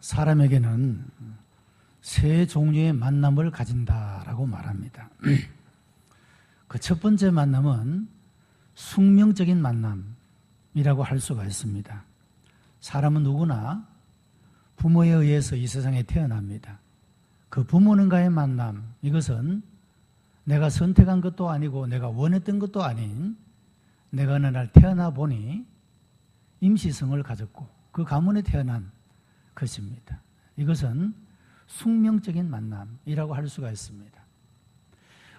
사람에게는 세 종류의 만남을 가진다라고 말합니다. 그 첫 번째 만남은 숙명적인 만남이라고 할 수가 있습니다. 사람은 누구나 부모에 의해서 이 세상에 태어납니다. 그 부모님과의 만남, 이것은 내가 선택한 것도 아니고 내가 원했던 것도 아닌 내가 어느 날 태어나 보니 임시성을 가졌고 그 가문에 태어난 것입니다. 이것은 숙명적인 만남이라고 할 수가 있습니다.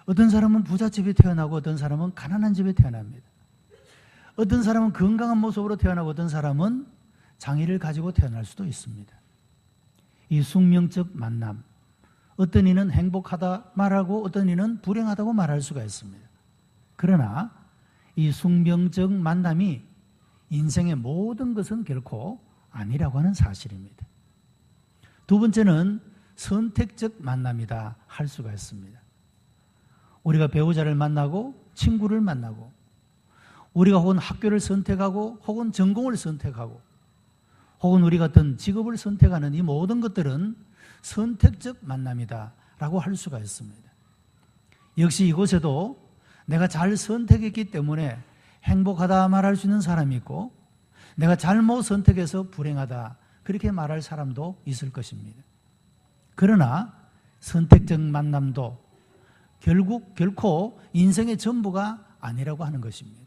어떤 사람은 부잣집에 태어나고 어떤 사람은 가난한 집에 태어납니다. 어떤 사람은 건강한 모습으로 태어나고 어떤 사람은 장애를 가지고 태어날 수도 있습니다. 이 숙명적 만남, 어떤 이는 행복하다 말하고 어떤 이는 불행하다고 말할 수가 있습니다. 그러나 이 숙명적 만남이 인생의 모든 것은 결코 아니라고 하는 사실입니다. 두 번째는 선택적 만남이다 할 수가 있습니다. 우리가 배우자를 만나고 친구를 만나고 우리가 혹은 학교를 선택하고 혹은 전공을 선택하고 혹은 우리가 어떤 직업을 선택하는 이 모든 것들은 선택적 만남이다 라고 할 수가 있습니다. 역시 이곳에도 내가 잘 선택했기 때문에 행복하다 말할 수 있는 사람이 있고 내가 잘못 선택해서 불행하다 그렇게 말할 사람도 있을 것입니다. 그러나 선택적 만남도 결코 인생의 전부가 아니라고 하는 것입니다.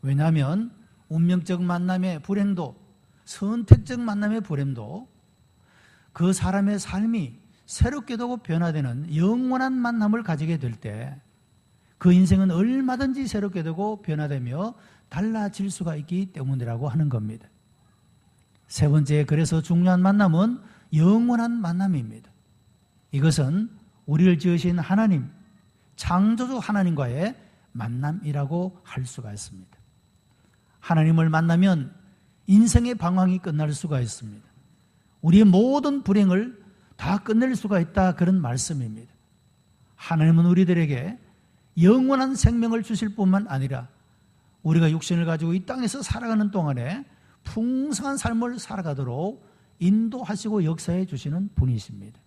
왜냐하면 운명적 만남의 불행도 선택적 만남의 불행도 그 사람의 삶이 새롭게도 변화되는 영원한 만남을 가지게 될 때 그 인생은 얼마든지 새롭게 되고 변화되며 달라질 수가 있기 때문이라고 하는 겁니다. 세 번째, 그래서 중요한 만남은 영원한 만남입니다. 이것은 우리를 지으신 하나님, 창조주 하나님과의 만남이라고 할 수가 있습니다. 하나님을 만나면 인생의 방황이 끝날 수가 있습니다. 우리의 모든 불행을 다 끝낼 수가 있다, 그런 말씀입니다. 하나님은 우리들에게 영원한 생명을 주실 뿐만 아니라 우리가 육신을 가지고 이 땅에서 살아가는 동안에 풍성한 삶을 살아가도록 인도하시고 역사해 주시는 분이십니다.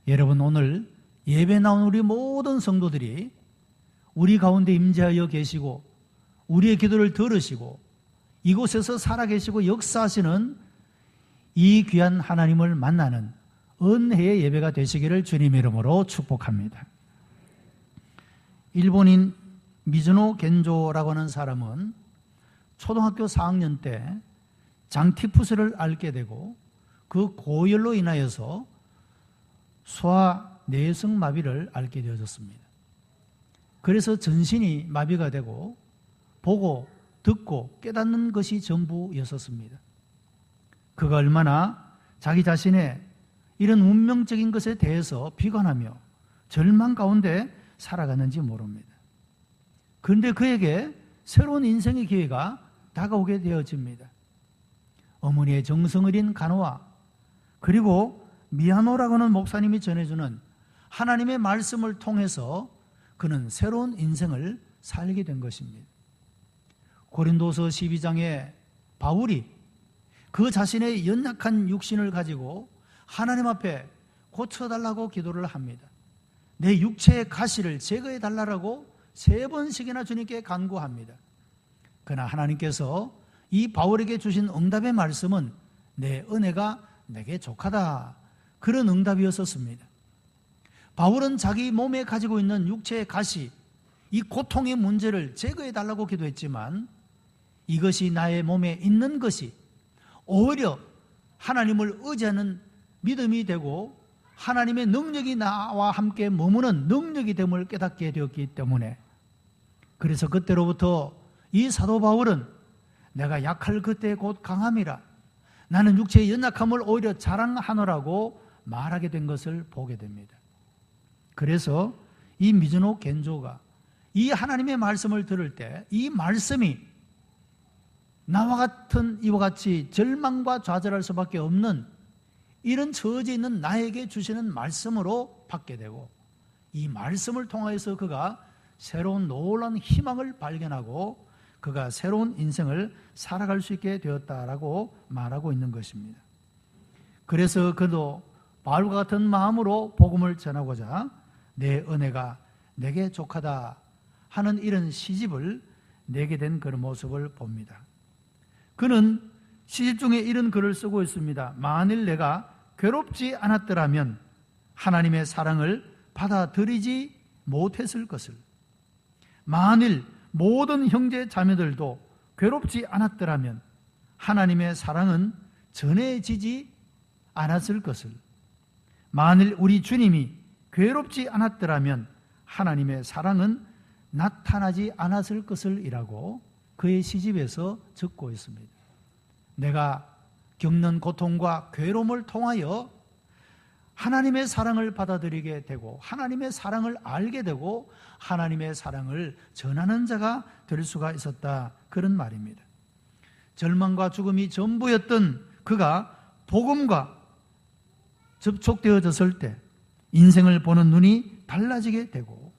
여러분, 오늘 예배 나온 우리 모든 성도들이 우리 가운데 임재하여 계시고 우리의 기도를 들으시고 이곳에서 살아계시고 역사하시는 이 귀한 하나님을 만나는 은혜의 예배가 되시기를 주님의 이름으로 축복합니다. 일본인 미즈노 겐조라고 하는 사람은 초등학교 4학년 때 장티푸스를 앓게 되고 그 고열로 인하여서 소아 내성 마비를 앓게 되어졌습니다. 그래서 전신이 마비가 되고 보고 듣고 깨닫는 것이 전부였었습니다. 그가 얼마나 자기 자신의 이런 운명적인 것에 대해서 비관하며 절망 가운데 살아가는지 모릅니다. 그런데 그에게 새로운 인생의 기회가 다가오게 되어집니다. 어머니의 정성 어린 간호와 그리고 미야노라고 하는 목사님이 전해주는 하나님의 말씀을 통해서 그는 새로운 인생을 살게 된 것입니다. 고린도서 12장에 바울이 그 자신의 연약한 육신을 가지고 하나님 앞에 고쳐달라고 기도를 합니다. 내 육체의 가시를 제거해 달라고 3번씩이나 주님께 간구합니다. 그러나 하나님께서 이 바울에게 주신 응답의 말씀은 내 은혜가 내게 족하다, 그런 응답이었었습니다. 바울은 자기 몸에 가지고 있는 육체의 가시, 이 고통의 문제를 제거해 달라고 기도했지만 이것이 나의 몸에 있는 것이 오히려 하나님을 의지하는 믿음이 되고 하나님의 능력이 나와 함께 머무는 능력이 됨을 깨닫게 되었기 때문에, 그래서 그때로부터 이 사도 바울은 내가 약할 그때 곧 강함이라, 나는 육체의 연약함을 오히려 자랑하노라고 말하게 된 것을 보게 됩니다. 그래서 이 미즈노 겐조가 이 하나님의 말씀을 들을 때 이 말씀이 나와 같은 이와 같이 절망과 좌절할 수밖에 없는 이런 처지에 있는 나에게 주시는 말씀으로 받게 되고, 이 말씀을 통하여서 그가 새로운 놀라운 희망을 발견하고 그가 새로운 인생을 살아갈 수 있게 되었다라고 말하고 있는 것입니다. 그래서 그도 바울과 같은 마음으로 복음을 전하고자 내 은혜가 내게 족하다 하는 이런 시집을 내게 된 그런 모습을 봅니다. 그는 시집 중에 이런 글을 쓰고 있습니다. 만일 내가 괴롭지 않았더라면 하나님의 사랑을 받아들이지 못했을 것을. 만일 모든 형제 자매들도 괴롭지 않았더라면 하나님의 사랑은 전해지지 않았을 것을. 만일 우리 주님이 괴롭지 않았더라면 하나님의 사랑은 나타나지 않았을 것을 이라고 그의 시집에서 적고 있습니다. 내가 겪는 고통과 괴로움을 통하여 하나님의 사랑을 받아들이게 되고 하나님의 사랑을 알게 되고 하나님의 사랑을 전하는 자가 될 수가 있었다, 그런 말입니다. 절망과 죽음이 전부였던 그가 복음과 접촉되어졌을 때 인생을 보는 눈이 달라지게 되고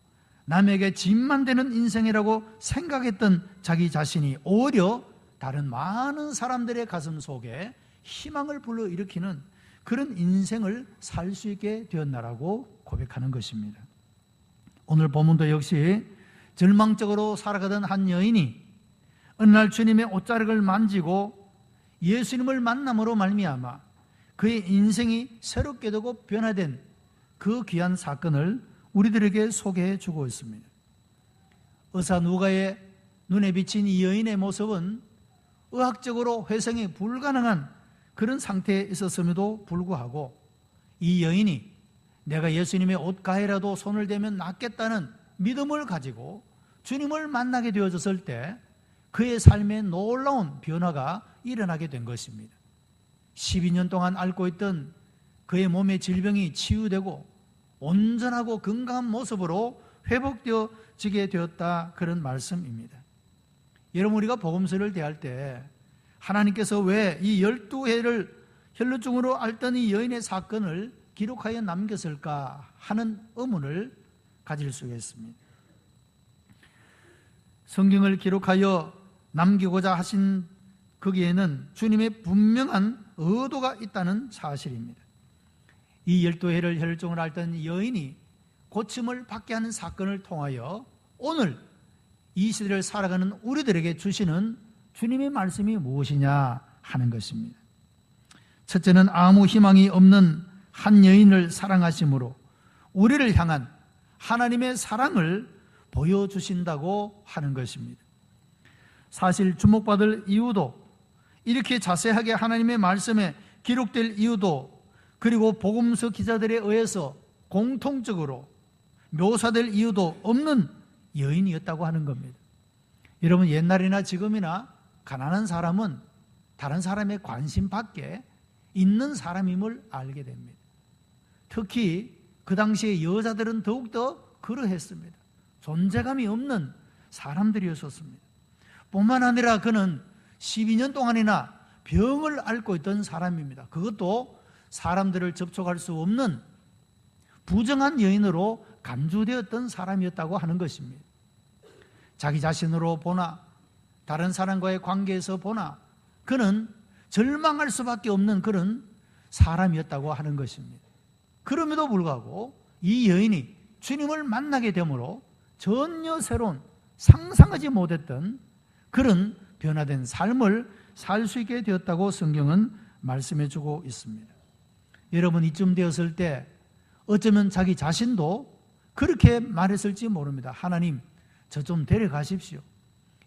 남에게 짐만 되는 인생이라고 생각했던 자기 자신이 오히려 다른 많은 사람들의 가슴 속에 희망을 불러일으키는 그런 인생을 살 수 있게 되었나라고 고백하는 것입니다. 오늘 본문도 역시 절망적으로 살아가던 한 여인이 어느 날 주님의 옷자락을 만지고 예수님을 만남으로 말미암아 그의 인생이 새롭게 되고 변화된 그 귀한 사건을 우리들에게 소개해 주고 있습니다. 의사 누가의 눈에 비친 이 여인의 모습은 의학적으로 회생이 불가능한 그런 상태에 있었음에도 불구하고 이 여인이 내가 예수님의 옷가에라도 손을 대면 낫겠다는 믿음을 가지고 주님을 만나게 되어졌을 때 그의 삶에 놀라운 변화가 일어나게 된 것입니다. 12년 동안 앓고 있던 그의 몸의 질병이 치유되고 온전하고 건강한 모습으로 회복되어지게 되었다, 그런 말씀입니다. 여러분, 우리가 복음서를 대할 때 하나님께서 왜 이 12해를 혈루증으로 앓던 이 여인의 사건을 기록하여 남겼을까 하는 의문을 가질 수가 있습니다. 성경을 기록하여 남기고자 하신 거기에는 주님의 분명한 의도가 있다는 사실입니다. 이 12해를 혈루증을 앓던 여인이 고침을 받게 하는 사건을 통하여 오늘 이 시대를 살아가는 우리들에게 주시는 주님의 말씀이 무엇이냐 하는 것입니다. 첫째는 아무 희망이 없는 한 여인을 사랑하심으로 우리를 향한 하나님의 사랑을 보여주신다고 하는 것입니다. 사실 주목받을 이유도, 이렇게 자세하게 하나님의 말씀에 기록될 이유도, 그리고 복음서 기자들에 의해서 공통적으로 묘사될 이유도 없는 여인이었다고 하는 겁니다. 여러분, 옛날이나 지금이나 가난한 사람은 다른 사람의 관심 밖에 있는 사람임을 알게 됩니다. 특히 그 당시에 여자들은 더욱더 그러했습니다. 존재감이 없는 사람들이었습니다. 뿐만 아니라 그는 12년 동안이나 병을 앓고 있던 사람입니다. 그것도 사람들을 접촉할 수 없는 부정한 여인으로 간주되었던 사람이었다고 하는 것입니다. 자기 자신으로 보나 다른 사람과의 관계에서 보나 그는 절망할 수밖에 없는 그런 사람이었다고 하는 것입니다. 그럼에도 불구하고 이 여인이 주님을 만나게 되므로 전혀 새로운, 상상하지 못했던 그런 변화된 삶을 살 수 있게 되었다고 성경은 말씀해 주고 있습니다. 여러분, 이쯤 되었을 때 어쩌면 자기 자신도 그렇게 말했을지 모릅니다. 하나님, 저 좀 데려가십시오.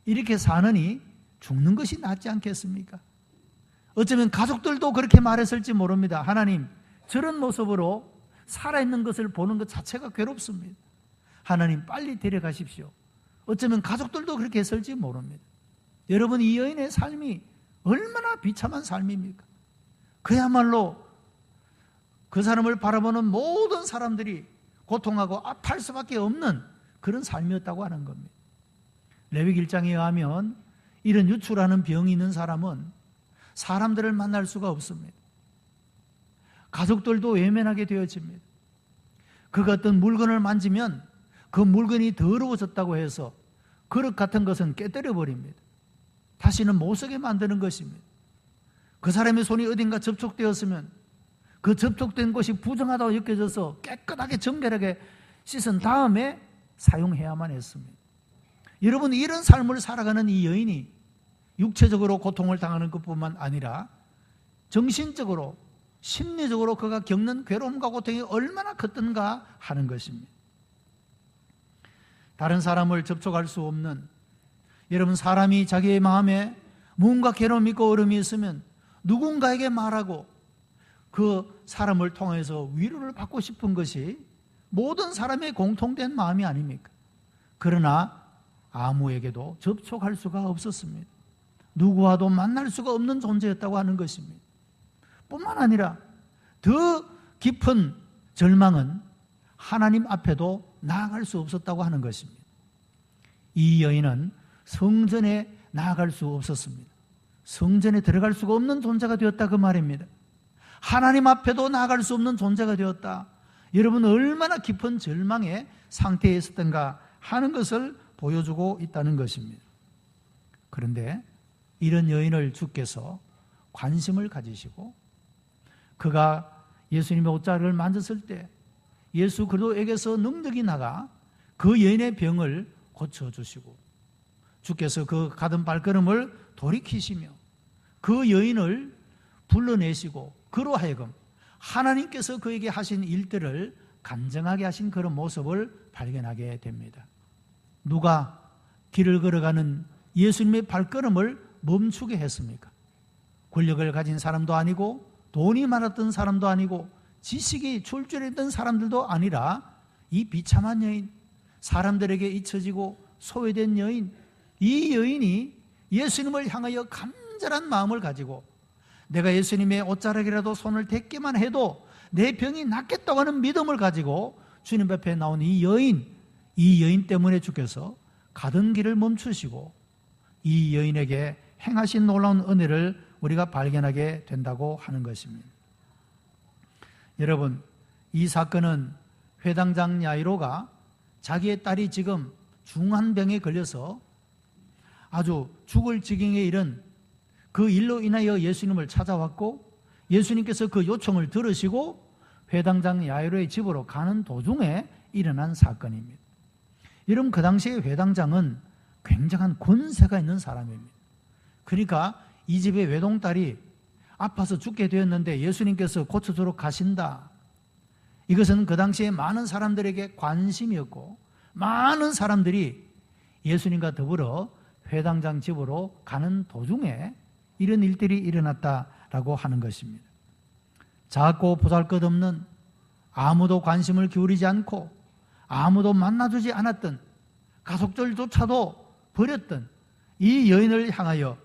이렇게 사느니 죽는 것이 낫지 않겠습니까? 어쩌면 가족들도 그렇게 말했을지 모릅니다. 하나님, 저런 모습으로 살아있는 것을 보는 것 자체가 괴롭습니다. 하나님, 빨리 데려가십시오. 어쩌면 가족들도 그렇게 했을지 모릅니다. 여러분, 이 여인의 삶이 얼마나 비참한 삶입니까? 그야말로 그 사람을 바라보는 모든 사람들이 고통하고 아파할 수밖에 없는 그런 삶이었다고 하는 겁니다. 레위기 1장에 의하면 이런 유출하는 병이 있는 사람은 사람들을 만날 수가 없습니다. 가족들도 외면하게 되어집니다. 그가 어떤 물건을 만지면 그 물건이 더러워졌다고 해서 그릇 같은 것은 깨뜨려 버립니다. 다시는 못 쓰게 만드는 것입니다. 그 사람의 손이 어딘가 접촉되었으면 그 접촉된 것이 부정하다고 느껴져서 깨끗하게 정결하게 씻은 다음에 사용해야만 했습니다. 여러분, 이런 삶을 살아가는 이 여인이 육체적으로 고통을 당하는 것뿐만 아니라 정신적으로, 심리적으로 그가 겪는 괴로움과 고통이 얼마나 컸던가 하는 것입니다. 다른 사람을 접촉할 수 없는, 여러분, 사람이 자기의 마음에 무언가 괴로움이 있고 어려움이 있으면 누군가에게 말하고 그 사람을 통해서 위로를 받고 싶은 것이 모든 사람의 공통된 마음이 아닙니까? 그러나 아무에게도 접촉할 수가 없었습니다. 누구와도 만날 수가 없는 존재였다고 하는 것입니다. 뿐만 아니라 더 깊은 절망은 하나님 앞에도 나아갈 수 없었다고 하는 것입니다. 이 여인은 성전에 나아갈 수 없었습니다. 성전에 들어갈 수가 없는 존재가 되었다, 그 말입니다. 하나님 앞에도 나아갈 수 없는 존재가 되었다. 여러분, 얼마나 깊은 절망의 상태에 있었던가 하는 것을 보여주고 있다는 것입니다. 그런데 이런 여인을 주께서 관심을 가지시고 그가 예수님의 옷자락을 만졌을 때 예수 그리스도에게서 능력이 나가 그 여인의 병을 고쳐주시고 주께서 그 가던 발걸음을 돌이키시며 그 여인을 불러내시고 그로 하여금 하나님께서 그에게 하신 일들을 간증하게 하신 그런 모습을 발견하게 됩니다. 누가 길을 걸어가는 예수님의 발걸음을 멈추게 했습니까? 권력을 가진 사람도 아니고 돈이 많았던 사람도 아니고 지식이 출중했던 사람들도 아니라 이 비참한 여인, 사람들에게 잊혀지고 소외된 여인, 이 여인이 예수님을 향하여 간절한 마음을 가지고 내가 예수님의 옷자락이라도 손을 댔기만 해도 내 병이 낫겠다고 하는 믿음을 가지고 주님 앞에 나온 이 여인 때문에 주께서 가던 길을 멈추시고 이 여인에게 행하신 놀라운 은혜를 우리가 발견하게 된다고 하는 것입니다. 여러분, 이 사건은 회당장 야이로가 자기의 딸이 지금 중한 병에 걸려서 아주 죽을 지경에 이른 그 일로 인하여 예수님을 찾아왔고 예수님께서 그 요청을 들으시고 회당장 야이로의 집으로 가는 도중에 일어난 사건입니다. 여러분, 그 당시에 회당장은 굉장한 권세가 있는 사람입니다. 그러니까 이 집의 외동딸이 아파서 죽게 되었는데 예수님께서 고쳐주러 가신다. 이것은 그 당시에 많은 사람들에게 관심이었고 많은 사람들이 예수님과 더불어 회당장 집으로 가는 도중에 이런 일들이 일어났다라고 하는 것입니다. 작고 보잘것없는, 아무도 관심을 기울이지 않고 아무도 만나주지 않았던, 가족들조차도 버렸던 이 여인을 향하여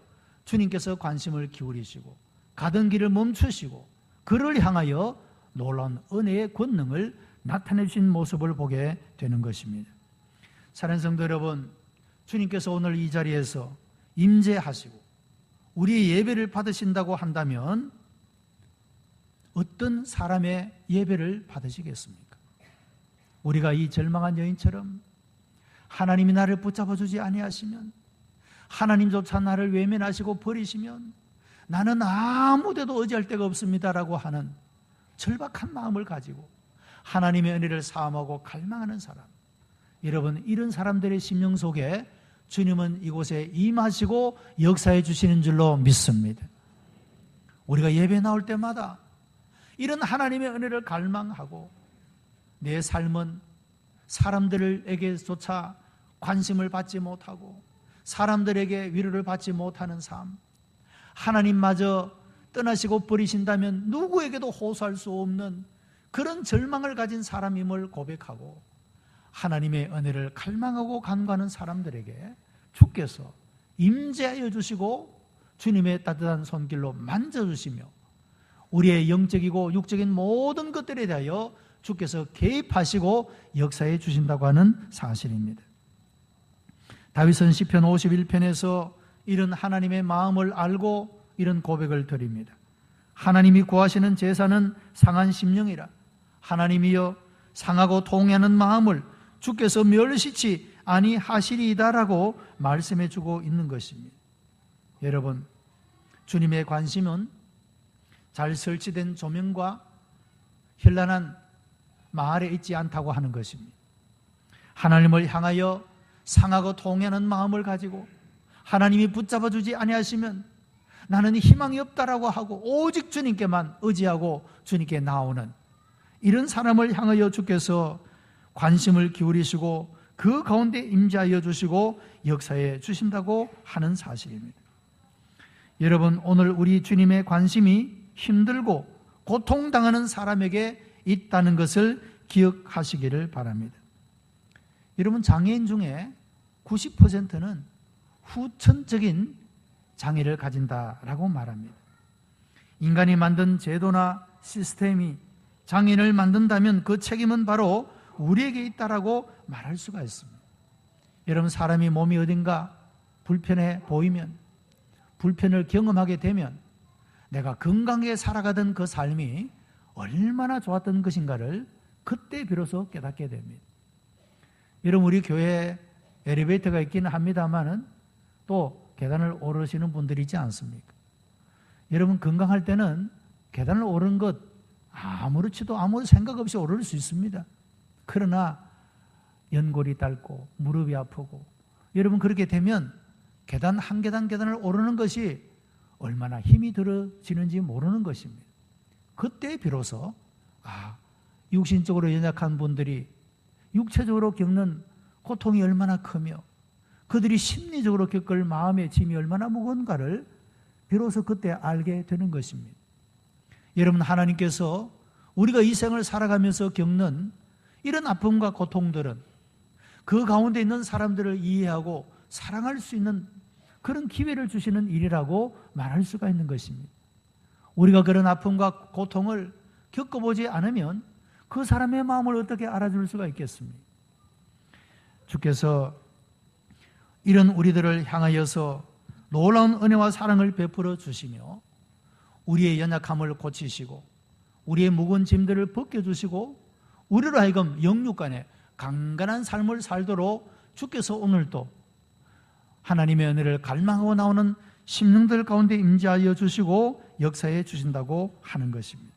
주님께서 관심을 기울이시고 가던 길을 멈추시고 그를 향하여 놀라운 은혜의 권능을 나타내 주신 모습을 보게 되는 것입니다. 사랑하는 성도 여러분, 주님께서 오늘 이 자리에서 임재하시고 우리의 예배를 받으신다고 한다면 어떤 사람의 예배를 받으시겠습니까? 우리가 이 절망한 여인처럼 하나님이 나를 붙잡아 주지 아니하시면, 하나님조차 나를 외면하시고 버리시면 나는 아무데도 의지할 데가 없습니다라고 하는 절박한 마음을 가지고 하나님의 은혜를 사모하고 갈망하는 사람, 여러분, 이런 사람들의 심령 속에 주님은 이곳에 임하시고 역사해 주시는 줄로 믿습니다. 우리가 예배 나올 때마다 이런 하나님의 은혜를 갈망하고 내 삶은 사람들에게조차 관심을 받지 못하고 사람들에게 위로를 받지 못하는 삶, 하나님마저 떠나시고 버리신다면 누구에게도 호소할 수 없는 그런 절망을 가진 사람임을 고백하고 하나님의 은혜를 갈망하고 간구하는 사람들에게 주께서 임재하여 주시고 주님의 따뜻한 손길로 만져주시며 우리의 영적이고 육적인 모든 것들에 대하여 주께서 개입하시고 역사해 주신다고 하는 사실입니다. 다윗은 시편 51편에서 이런 하나님의 마음을 알고 이런 고백을 드립니다. 하나님이 구하시는 제사는 상한 심령이라. 하나님이여 상하고 통해하는 마음을 주께서 멸시치 아니하시리이다라고 말씀해 주고 있는 것입니다. 여러분, 주님의 관심은 잘 설치된 조명과 현란한 마을에 있지 않다고 하는 것입니다. 하나님을 향하여 상하고 통하는 마음을 가지고 하나님이 붙잡아 주지 아니하시면 나는 희망이 없다라고 하고 오직 주님께만 의지하고 주님께 나오는 이런 사람을 향하여 주께서 관심을 기울이시고 그 가운데 임재하여 주시고 역사해 주신다고 하는 사실입니다. 여러분, 오늘 우리 주님의 관심이 힘들고 고통당하는 사람에게 있다는 것을 기억하시기를 바랍니다. 여러분, 장애인 중에 90%는 후천적인 장애를 가진다라고 말합니다. 인간이 만든 제도나 시스템이 장애인을 만든다면 그 책임은 바로 우리에게 있다라고 말할 수가 있습니다. 여러분, 사람이 몸이 어딘가 불편해 보이면, 불편을 경험하게 되면 내가 건강하게 살아가던 그 삶이 얼마나 좋았던 것인가를 그때 비로소 깨닫게 됩니다. 여러분, 우리 교회에 엘리베이터가 있기는 합니다만은 또 계단을 오르시는 분들이 있지 않습니까? 여러분, 건강할 때는 계단을 오르는 것 아무렇지도 아무 생각 없이 오를 수 있습니다. 그러나 연골이 닳고 무릎이 아프고 여러분, 그렇게 되면 계단 한 계단 계단을 오르는 것이 얼마나 힘이 들어지는지 모르는 것입니다. 그때 비로소 육신적으로 연약한 분들이 육체적으로 겪는 고통이 얼마나 크며 그들이 심리적으로 겪을 마음의 짐이 얼마나 무거운가를 비로소 그때 알게 되는 것입니다. 여러분, 하나님께서 우리가 이 생을 살아가면서 겪는 이런 아픔과 고통들은 그 가운데 있는 사람들을 이해하고 사랑할 수 있는 그런 기회를 주시는 일이라고 말할 수가 있는 것입니다. 우리가 그런 아픔과 고통을 겪어보지 않으면 그 사람의 마음을 어떻게 알아줄 수가 있겠습니까? 주께서 이런 우리들을 향하여서 놀라운 은혜와 사랑을 베풀어 주시며 우리의 연약함을 고치시고 우리의 무거운 짐들을 벗겨주시고 우리로 하여금 영육간에 강건한 삶을 살도록 주께서 오늘도 하나님의 은혜를 갈망하고 나오는 심령들 가운데 임재하여 주시고 역사해 주신다고 하는 것입니다.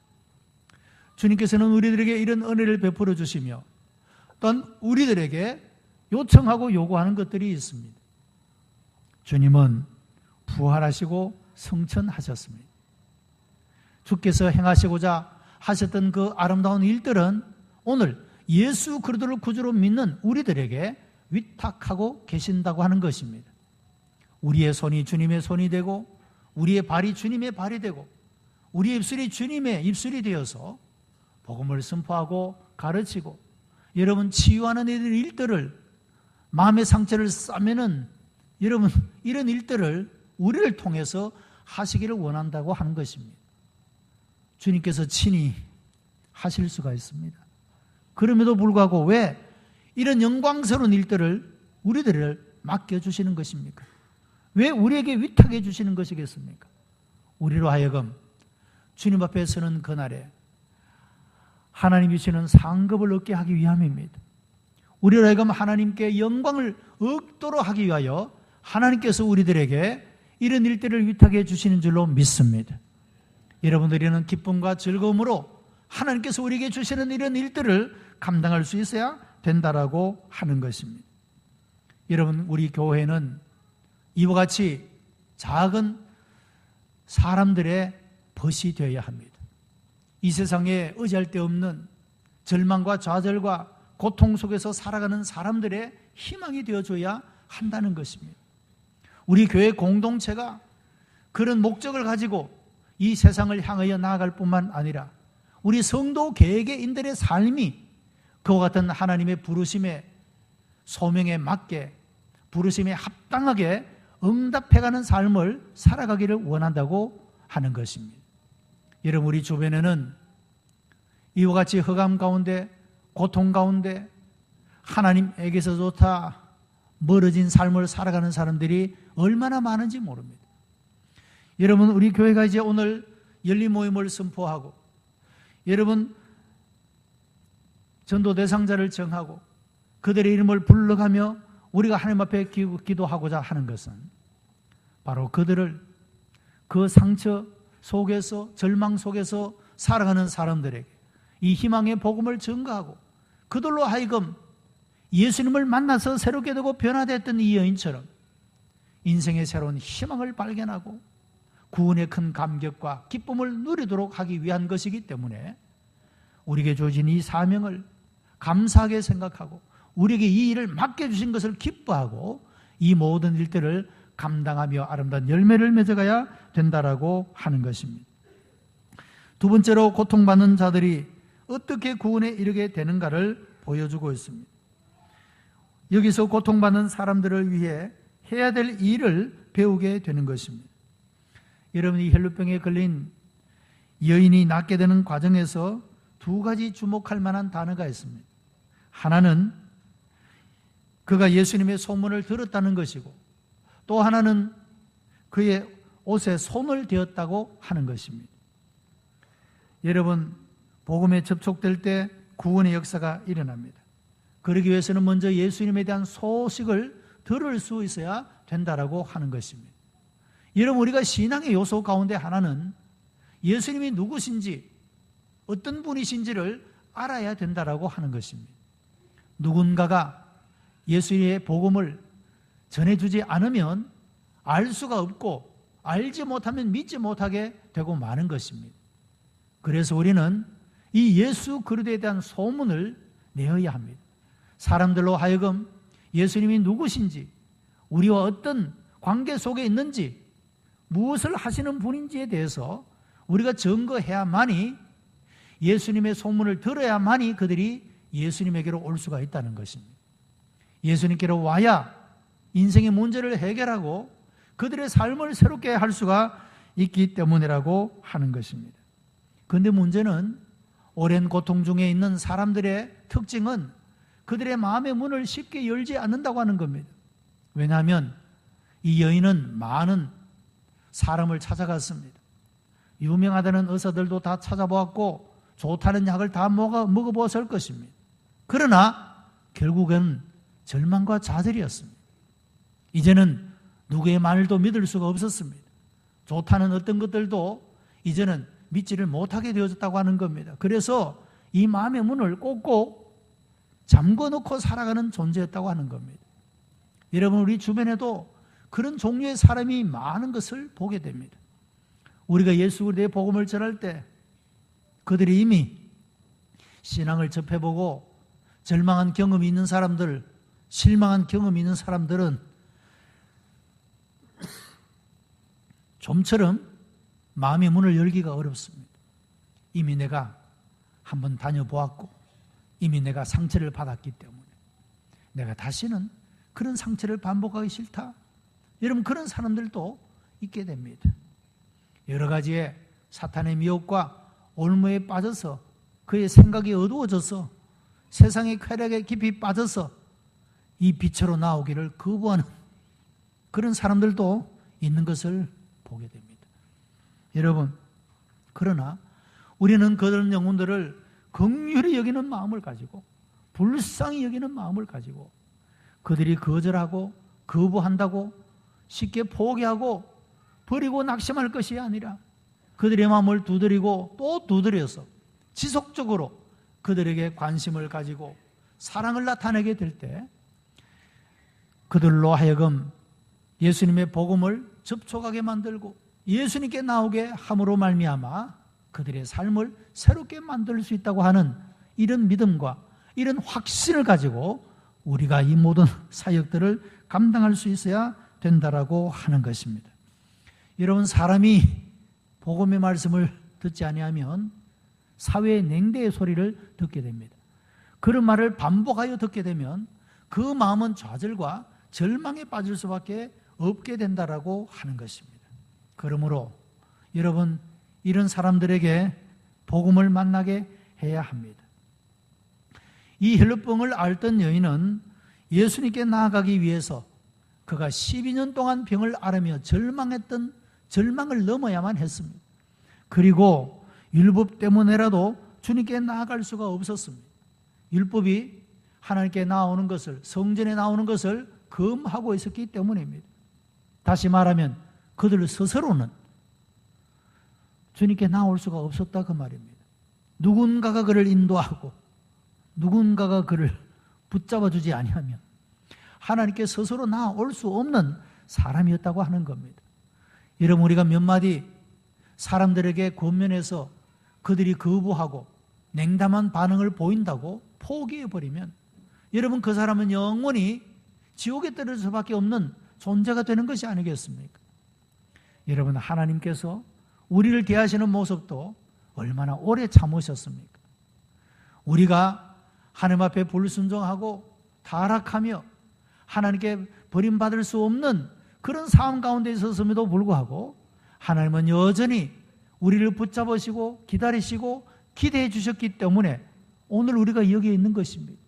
주님께서는 우리들에게 이런 은혜를 베풀어 주시며 또한 우리들에게 요청하고 요구하는 것들이 있습니다. 주님은 부활하시고 성천하셨습니다. 주께서 행하시고자 하셨던 그 아름다운 일들은 오늘 예수 그리스도를 구주로 믿는 우리들에게 위탁하고 계신다고 하는 것입니다. 우리의 손이 주님의 손이 되고 우리의 발이 주님의 발이 되고 우리의 입술이 주님의 입술이 되어서 복음을 선포하고 가르치고 여러분 치유하는 일들을 마음의 상처를 싸매는 여러분 이런 일들을 우리를 통해서 하시기를 원한다고 하는 것입니다. 주님께서 친히 하실 수가 있습니다. 그럼에도 불구하고 왜 이런 영광스러운 일들을 우리들을 맡겨주시는 것입니까? 왜 우리에게 위탁해 주시는 것이겠습니까? 우리로 하여금 주님 앞에 서는 그날에 하나님이 주시는 상급을 얻게 하기 위함입니다. 우리로 하여금 하나님께 영광을 얻도록 하기 위하여 하나님께서 우리들에게 이런 일들을 위탁해 주시는 줄로 믿습니다. 여러분들이는 기쁨과 즐거움으로 하나님께서 우리에게 주시는 이런 일들을 감당할 수 있어야 된다라고 하는 것입니다. 여러분, 우리 교회는 이와 같이 작은 사람들의 벗이 되어야 합니다. 이 세상에 의지할 데 없는 절망과 좌절과 고통 속에서 살아가는 사람들의 희망이 되어줘야 한다는 것입니다. 우리 교회 공동체가 그런 목적을 가지고 이 세상을 향하여 나아갈 뿐만 아니라 우리 성도 개개인들의 삶이 그와 같은 하나님의 부르심의 소명에 맞게 부르심에 합당하게 응답해가는 삶을 살아가기를 원한다고 하는 것입니다. 여러분, 우리 주변에는 이와 같이 흑암 가운데 고통 가운데 하나님에게서조차 멀어진 삶을 살아가는 사람들이 얼마나 많은지 모릅니다. 여러분, 우리 교회가 이제 오늘 열린 모임을 선포하고 여러분 전도 대상자를 정하고 그들의 이름을 불러가며 우리가 하나님 앞에 기도하고자 하는 것은 바로 그들을 그 상처 속에서 절망 속에서 살아가는 사람들에게 이 희망의 복음을 전가하고 그들로 하여금 예수님을 만나서 새롭게 되고 변화됐던 이 여인처럼 인생의 새로운 희망을 발견하고 구원의 큰 감격과 기쁨을 누리도록 하기 위한 것이기 때문에 우리에게 주어진 이 사명을 감사하게 생각하고 우리에게 이 일을 맡겨주신 것을 기뻐하고 이 모든 일들을 감당하며 아름다운 열매를 맺어가야 된다라고 하는 것입니다. 두 번째로 고통받는 자들이 어떻게 구원에 이르게 되는가를 보여주고 있습니다. 여기서 고통받는 사람들을 위해 해야 될 일을 배우게 되는 것입니다. 여러분, 이 혈루병에 걸린 여인이 낫게 되는 과정에서 두 가지 주목할 만한 단어가 있습니다. 하나는 그가 예수님의 소문을 들었다는 것이고 또 하나는 그의 옷에 손을 대었다고 하는 것입니다. 여러분, 복음에 접촉될 때 구원의 역사가 일어납니다. 그러기 위해서는 먼저 예수님에 대한 소식을 들을 수 있어야 된다라고 하는 것입니다. 여러분, 우리가 신앙의 요소 가운데 하나는 예수님이 누구신지 어떤 분이신지를 알아야 된다라고 하는 것입니다. 누군가가 예수의 복음을 전해주지 않으면 알 수가 없고 알지 못하면 믿지 못하게 되고 마는 것입니다. 그래서 우리는 이 예수 그리스도에 대한 소문을 내어야 합니다. 사람들로 하여금 예수님이 누구신지, 우리와 어떤 관계 속에 있는지, 무엇을 하시는 분인지에 대해서 우리가 증거해야만이, 예수님의 소문을 들어야만이 그들이 예수님에게로 올 수가 있다는 것입니다. 예수님께로 와야 인생의 문제를 해결하고 그들의 삶을 새롭게 할 수가 있기 때문이라고 하는 것입니다. 그런데 문제는 오랜 고통 중에 있는 사람들의 특징은 그들의 마음의 문을 쉽게 열지 않는다고 하는 겁니다. 왜냐하면 이 여인은 많은 사람을 찾아갔습니다. 유명하다는 의사들도 다 찾아보았고 좋다는 약을 다 먹어보았을 것입니다. 그러나 결국은 절망과 좌절이었습니다. 이제는 누구의 말도 믿을 수가 없었습니다. 좋다는 어떤 것들도 이제는 믿지를 못하게 되어졌다고 하는 겁니다. 그래서 이 마음의 문을 꼭꼭 잠궈놓고 살아가는 존재였다고 하는 겁니다. 여러분, 우리 주변에도 그런 종류의 사람이 많은 것을 보게 됩니다. 우리가 예수 그리스도의 복음을 전할 때 그들이 이미 신앙을 접해보고 절망한 경험이 있는 사람들, 실망한 경험이 있는 사람들은 좀처럼 마음의 문을 열기가 어렵습니다. 이미 내가 한번 다녀보았고 이미 내가 상처를 받았기 때문에 내가 다시는 그런 상처를 반복하기 싫다. 여러분, 그런 사람들도 있게 됩니다. 여러 가지의 사탄의 미혹과 올무에 빠져서 그의 생각이 어두워져서 세상의 쾌락에 깊이 빠져서 이 빛으로 나오기를 거부하는 그런 사람들도 있는 것을 보게 됩니다. 여러분, 그러나 우리는 그런 영혼들을 긍휼히 여기는 마음을 가지고 불쌍히 여기는 마음을 가지고 그들이 거절하고 거부한다고 쉽게 포기하고 버리고 낙심할 것이 아니라 그들의 마음을 두드리고 또 두드려서 지속적으로 그들에게 관심을 가지고 사랑을 나타내게 될 때 그들로 하여금 예수님의 복음을 접촉하게 만들고 예수님께 나오게 함으로 말미암아 그들의 삶을 새롭게 만들 수 있다고 하는 이런 믿음과 이런 확신을 가지고 우리가 이 모든 사역들을 감당할 수 있어야 된다라고 하는 것입니다. 여러분, 사람이 복음의 말씀을 듣지 아니하면 사회의 냉대의 소리를 듣게 됩니다. 그런 말을 반복하여 듣게 되면 그 마음은 좌절과 절망에 빠질 수밖에 없게 된다라고 하는 것입니다. 그러므로 여러분, 이런 사람들에게 복음을 만나게 해야 합니다. 이 혈루병을 앓던 여인은 예수님께 나아가기 위해서 그가 12년 동안 병을 앓으며 절망했던 절망을 넘어야만 했습니다. 그리고 율법 때문에라도 주님께 나아갈 수가 없었습니다. 율법이 하나님께 나오는 것을, 성전에 나오는 것을 금하고 있었기 때문입니다. 다시 말하면 그들 스스로는 주님께 나올 수가 없었다 그 말입니다. 누군가가 그를 인도하고 누군가가 그를 붙잡아주지 아니하면 하나님께 스스로 나아올 수 없는 사람이었다고 하는 겁니다. 여러분, 우리가 몇 마디 사람들에게 권면해서 그들이 거부하고 냉담한 반응을 보인다고 포기해버리면 여러분, 그 사람은 영원히 지옥에 떨어질 수밖에 없는 존재가 되는 것이 아니겠습니까? 여러분, 하나님께서 우리를 대하시는 모습도 얼마나 오래 참으셨습니까? 우리가 하나님 앞에 불순종하고 타락하며 하나님께 버림받을 수 없는 그런 상황 가운데 있었음에도 불구하고 하나님은 여전히 우리를 붙잡으시고 기다리시고 기대해 주셨기 때문에 오늘 우리가 여기에 있는 것입니다.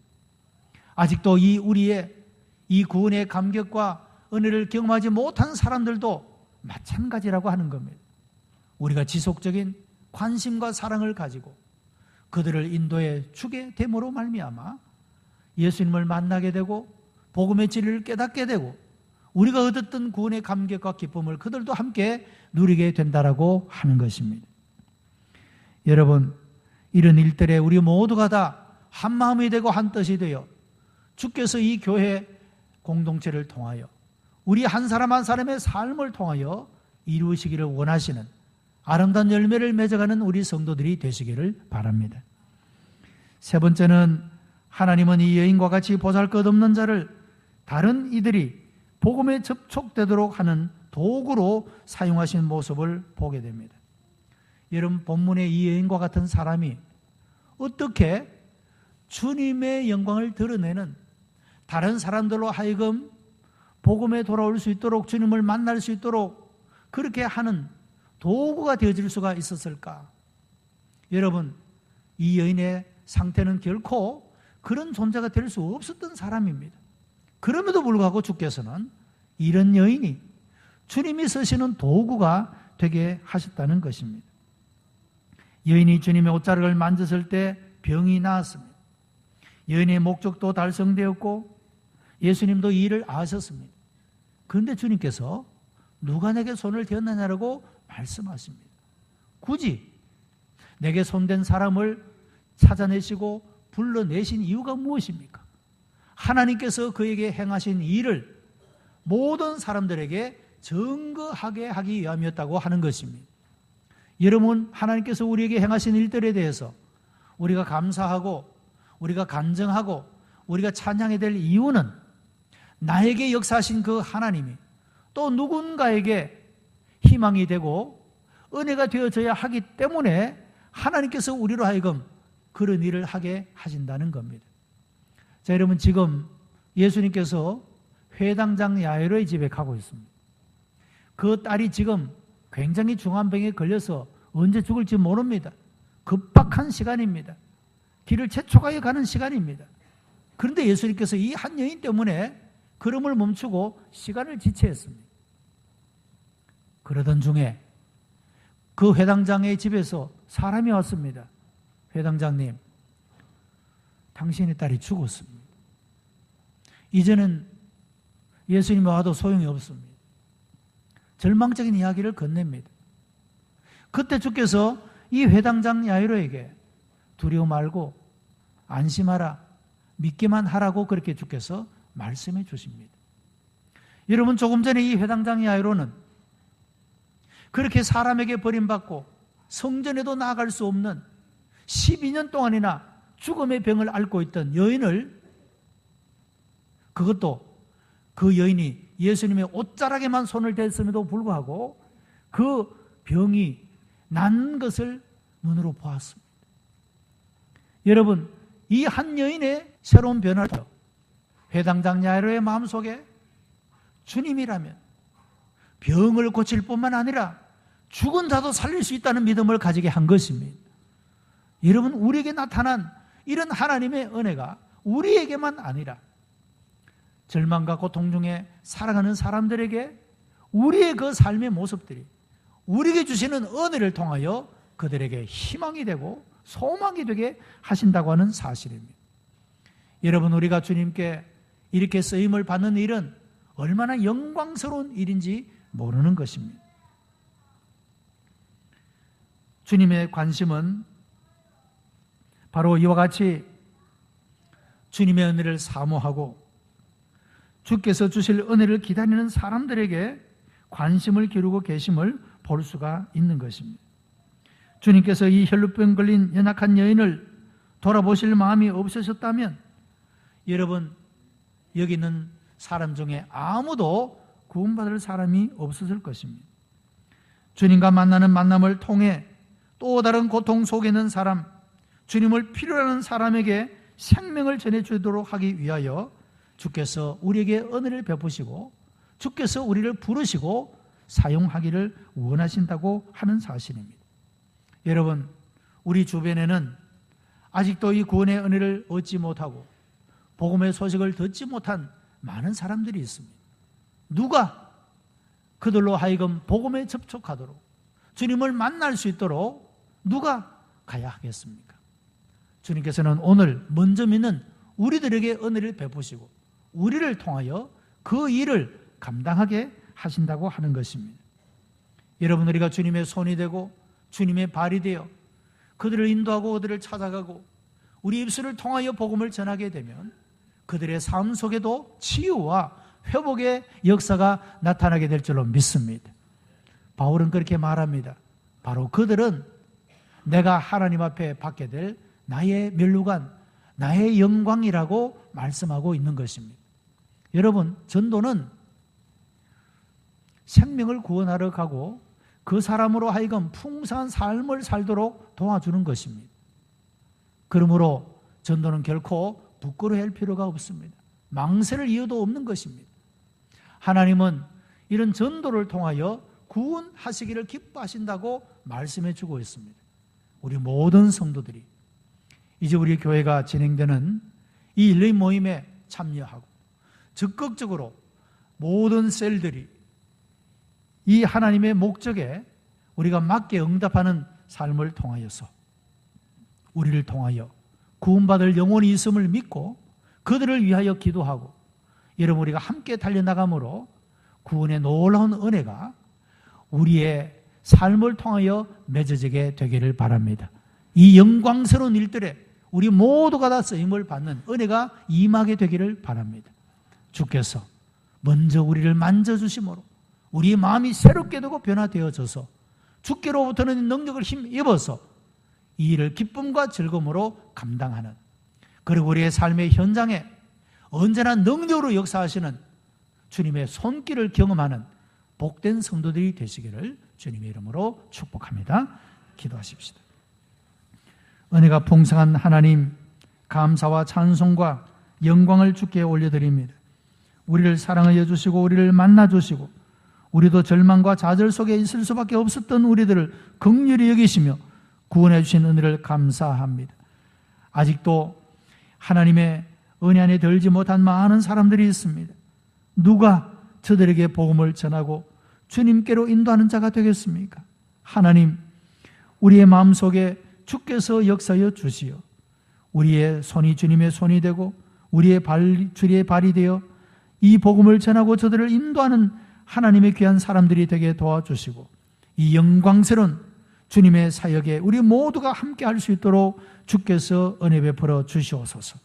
아직도 우리의 이 구원의 감격과 은혜를 경험하지 못한 사람들도 마찬가지라고 하는 겁니다. 우리가 지속적인 관심과 사랑을 가지고 그들을 인도해 주게 됨으로 말미암아 예수님을 만나게 되고 복음의 진리를 깨닫게 되고 우리가 얻었던 구원의 감격과 기쁨을 그들도 함께 누리게 된다라고 하는 것입니다. 여러분, 이런 일들에 우리 모두가 다 한 마음이 되고 한 뜻이 되어 주께서 이 교회 공동체를 통하여 우리 한 사람 한 사람의 삶을 통하여 이루시기를 원하시는 아름다운 열매를 맺어가는 우리 성도들이 되시기를 바랍니다. 세 번째는 하나님은 이 여인과 같이 보잘것없는 자를 다른 이들이 복음에 접촉되도록 하는 도구로 사용하신 모습을 보게 됩니다. 여러분, 본문의 이 여인과 같은 사람이 어떻게 주님의 영광을 드러내는 다른 사람들로 하여금 복음에 돌아올 수 있도록 주님을 만날 수 있도록 그렇게 하는 도구가 되어질 수가 있었을까? 여러분, 이 여인의 상태는 결코 그런 존재가 될 수 없었던 사람입니다. 그럼에도 불구하고 주께서는 이런 여인이 주님이 쓰시는 도구가 되게 하셨다는 것입니다. 여인이 주님의 옷자락을 만졌을 때 병이 나았습니다. 여인의 목적도 달성되었고 예수님도 이 일을 아셨습니다. 그런데 주님께서 누가 내게 손을 대었느냐라고 말씀하십니다. 굳이 내게 손댄 사람을 찾아내시고 불러내신 이유가 무엇입니까? 하나님께서 그에게 행하신 일을 모든 사람들에게 증거하게 하기 위함이었다고 하는 것입니다. 여러분, 하나님께서 우리에게 행하신 일들에 대해서 우리가 감사하고 우리가 간증하고 우리가 찬양해야 될 이유는 나에게 역사하신 그 하나님이 또 누군가에게 희망이 되고 은혜가 되어져야 하기 때문에 하나님께서 우리로 하여금 그런 일을 하게 하신다는 겁니다. 자, 여러분, 지금 예수님께서 회당장 야이로의 집에 가고 있습니다. 그 딸이 지금 굉장히 중한 병에 걸려서 언제 죽을지 모릅니다. 급박한 시간입니다. 길을 재촉하여 가는 시간입니다. 그런데 예수님께서 이 한 여인 때문에 걸음을 멈추고 시간을 지체했습니다. 그러던 중에 그 회당장의 집에서 사람이 왔습니다. 회당장님, 당신의 딸이 죽었습니다. 이제는 예수님이 와도 소용이 없습니다. 절망적인 이야기를 건넵니다. 그때 주께서 이 회당장 야이로에게 두려워 말고 안심하라, 믿기만 하라고 그렇게 주께서 말씀해 주십니다. 여러분, 조금 전에 이 회당장 야이로는 그렇게 사람에게 버림받고 성전에도 나아갈 수 없는 12년 동안이나 죽음의 병을 앓고 있던 여인을, 그것도 그 여인이 예수님의 옷자락에만 손을 댔음에도 불구하고 그 병이 난 것을 눈으로 보았습니다. 여러분, 이 한 여인의 새로운 변화를 회당장 야이로의 마음속에 주님이라면 병을 고칠 뿐만 아니라 죽은 자도 살릴 수 있다는 믿음을 가지게 한 것입니다. 여러분, 우리에게 나타난 이런 하나님의 은혜가 우리에게만 아니라 절망과 고통 중에 살아가는 사람들에게 우리의 그 삶의 모습들이 우리에게 주시는 은혜를 통하여 그들에게 희망이 되고 소망이 되게 하신다고 하는 사실입니다. 여러분, 우리가 주님께 이렇게 쓰임을 받는 일은 얼마나 영광스러운 일인지 모르는 것입니다. 주님의 관심은 바로 이와 같이 주님의 은혜를 사모하고 주께서 주실 은혜를 기다리는 사람들에게 관심을 기울이고 계심을 볼 수가 있는 것입니다. 주님께서 이 혈루병 걸린 연약한 여인을 돌아보실 마음이 없으셨다면 여러분, 여기 있는 사람 중에 아무도 구원받을 사람이 없었을 것입니다. 주님과 만나는 만남을 통해 또 다른 고통 속에 있는 사람, 주님을 필요로 하는 사람에게 생명을 전해주도록 하기 위하여 주께서 우리에게 은혜를 베푸시고 주께서 우리를 부르시고 사용하기를 원하신다고 하는 사실입니다. 여러분, 우리 주변에는 아직도 이 구원의 은혜를 얻지 못하고 복음의 소식을 듣지 못한 많은 사람들이 있습니다. 누가 그들로 하여금 복음에 접촉하도록 주님을 만날 수 있도록 누가 가야 하겠습니까? 주님께서는 오늘 먼저 믿는 우리들에게 은혜를 베푸시고 우리를 통하여 그 일을 감당하게 하신다고 하는 것입니다. 여러분, 우리가 주님의 손이 되고 주님의 발이 되어 그들을 인도하고 그들을 찾아가고 우리 입술을 통하여 복음을 전하게 되면 그들의 삶 속에도 치유와 회복의 역사가 나타나게 될 줄로 믿습니다. 바울은 그렇게 말합니다. 바로 그들은 내가 하나님 앞에 받게 될 나의 면류관, 나의 영광이라고 말씀하고 있는 것입니다. 여러분, 전도는 생명을 구원하러 가고 그 사람으로 하여금 풍성한 삶을 살도록 도와주는 것입니다. 그러므로 전도는 결코 부끄러워할 필요가 없습니다. 망설일 이유도 없는 것입니다. 하나님은 이런 전도를 통하여 구원하시기를 기뻐하신다고 말씀해 주고 있습니다. 우리 모든 성도들이 이제 우리 교회가 진행되는 이 일레인 모임에 참여하고 적극적으로 모든 셀들이 이 하나님의 목적에 우리가 맞게 응답하는 삶을 통하여서 우리를 통하여 구원받을 영혼이 있음을 믿고 그들을 위하여 기도하고 여러분, 우리가 함께 달려나감으로 구원의 놀라운 은혜가 우리의 삶을 통하여 맺어지게 되기를 바랍니다. 이 영광스러운 일들에 우리 모두가 다 쓰임을 받는 은혜가 임하게 되기를 바랍니다. 주께서 먼저 우리를 만져주심으로 우리의 마음이 새롭게 되고 변화되어져서 주께로부터는 능력을 힘입어서 이 일을 기쁨과 즐거움으로 감당하는, 그리고 우리의 삶의 현장에 언제나 능력으로 역사하시는 주님의 손길을 경험하는 복된 성도들이 되시기를 주님의 이름으로 축복합니다. 기도하십시다. 은혜가 풍성한 하나님, 감사와 찬송과 영광을 주께 올려드립니다. 우리를 사랑하여 주시고 우리를 만나 주시고 우리도 절망과 좌절 속에 있을 수밖에 없었던 우리들을 긍휼히 여기시며 구원해 주신 은혜를 감사합니다. 아직도 하나님의 은혜 안에 들지 못한 많은 사람들이 있습니다. 누가 저들에게 복음을 전하고 주님께로 인도하는 자가 되겠습니까? 하나님, 우리의 마음속에 주께서 역사하여 주시어 우리의 손이 주님의 손이 되고 우리의 주의 발이 되어 이 복음을 전하고 저들을 인도하는 하나님의 귀한 사람들이 되게 도와주시고 이 영광스러운 주님의 사역에 우리 모두가 함께 할 수 있도록 주께서 은혜 베풀어 주시옵소서.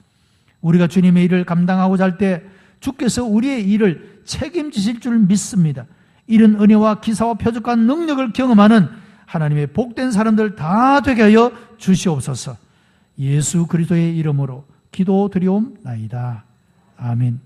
우리가 주님의 일을 감당하고자 할 때 주께서 우리의 일을 책임지실 줄 믿습니다. 이런 은혜와 기사와 표적과 능력을 경험하는 하나님의 복된 사람들 다 되게 하여 주시옵소서. 예수 그리스도의 이름으로 기도드리옵나이다. 아멘.